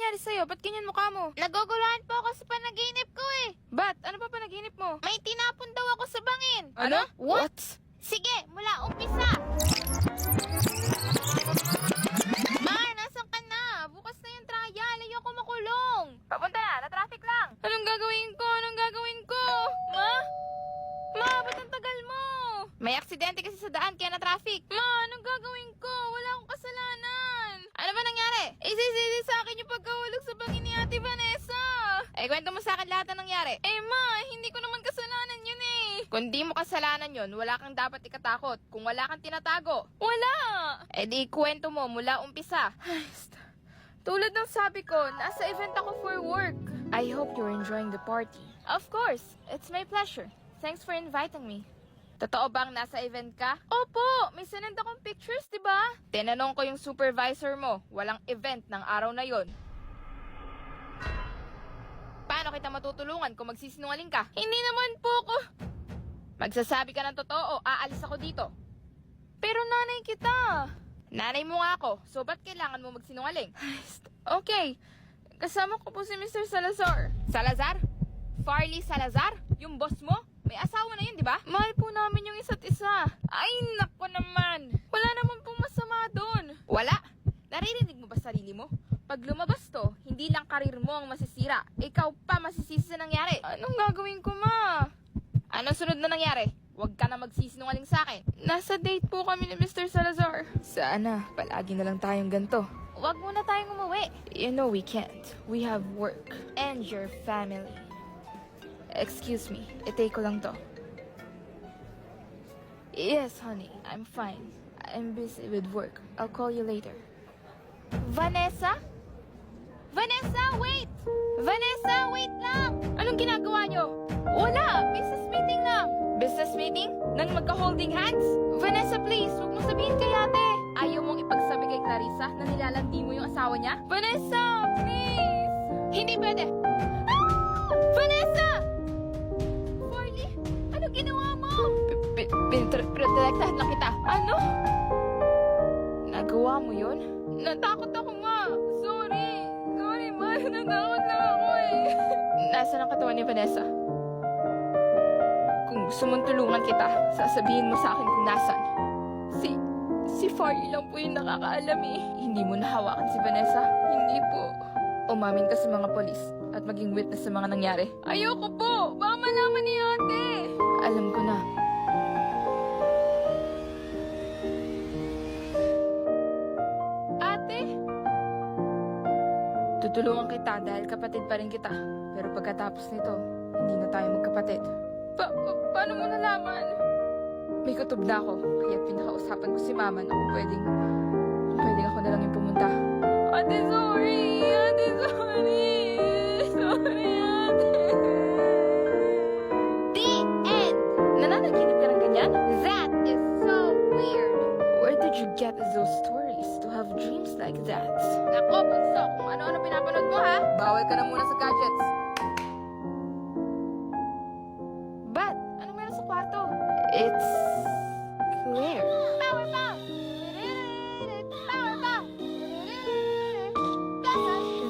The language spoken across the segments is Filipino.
nangyari sa'yo? Ba't ganyan mukha mo? Naguguluhan po ako sa panaginip ko eh. Ba't? Ano pa panaginip mo? May tinapon daw ako sa bangin. Ano? What? Sige, mula umpisa. Mar, nasan ka na? Bukas na yung trial. Ayoko makulong. Papunta na, na-traffic lang. Anong gagawin ko? Anong gagawin ko? Ma? Ma, ba't ang tagal mo? May aksidente kasi sa daan kaya na-traffic. Ma, anong gagawin ko? Wala akong kasalanan. Ano ba nangyari? Isisisi sa akin yung pagkahulog sa bangin ni Ate Vanessa. Kwento mo sa akin lahat ng nangyari. Ma, hindi ko naman kasalanan yun eh. Kung di mo kasalanan yon, wala kang dapat ikatakot. Kung wala kang tinatago, Wala! di kwento mo mula umpisa. Tulad ng sabi ko, nasa event ako for work. I hope you're enjoying the party. Of course, it's my pleasure. Thanks for inviting me. Totoo bang nasa event ka? Opo, may sinend akong pictures, di ba? Tinanong ko yung supervisor mo, walang event ng araw na yon. Paano kita matutulungan kung magsisinungaling ka? Hindi naman po ko. Magsasabi ka ng totoo o aalis ako dito. Pero nanay kita. Nanay mo nga ako, so ba't kailangan mo magsinungaling? Okay, kasama ko po si Mr. Salazar. Salazar? Farley Salazar? Yung boss mo? May asawa na yun, di ba? Mahal po namin yung isa't isa. Ay, nako naman. Wala naman pong masama doon. Wala? Naririnig mo ba sarili mo? Pag lumabas to, hindi lang karir mo ang masisira. Ikaw pa masisisi sa nangyari. Anong gagawin ko, ma? Anong sunod na nangyari? Huwag ka na magsisinungaling sa akin. Nasa date po kami ni Mr. Salazar. Sana, palagi na lang tayong ganito. Huwag muna tayong umuwi. You know we can't. We have work. And your family. Excuse me, itake ko lang to. Yes, honey, I'm fine. I'm busy with work. I'll call you later. Vanessa? Vanessa, wait! Vanessa, wait lang! Anong ginagawa nyo? Wala! Business meeting lang! Business meeting? Nang magka-holding hands? Vanessa, please! Huwag mong sabihin kay ate! Ayaw mong ipagsabi kay Clarissa na nilalandi mo yung asawa niya? Vanessa, please! Hindi pwede! Vanessa! Farley, ano ginawa mo? Pinotektahan lang kita. Ano? Nagawa mo yun? Natakot ako, ma! Sorry! Sorry, ma! Natakot lang ako eh! Nasaan ang katawan ni Vanessa? Kung gusto mong tulungan kita, sasabihin mo sa akin kung nasan. Si Farley lang po yung nakakaalam eh. Hindi mo nahawakan si Vanessa? Hindi po. Umamin ka sa mga polis at maging witness sa mga nangyari. Ayoko po! Baka malaman ni ate! Alam ko na. Ate? Tutulungan kita dahil kapatid pa rin kita. Pero pagkatapos nito, hindi na tayo magkapatid. Paano mo nalaman? May kutob na ako, kaya pinakausapan ko si Mama na kung pwedeng ako na lang yung pumunta. Ate, sorry! Ate, sorry! Sorry, ate! The end! Nananaginip ka ng ganyan? That is so weird! Where did you get those stories to have dreams like that? Nako, bunso, kung ano-ano pinapanood mo ha? Bawal ka na muna sa gadgets. But, anong meron sa kwarto? It's clear. Power bomb! Power bomb!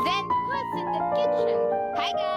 Then, who's in the kitchen? Hi guys!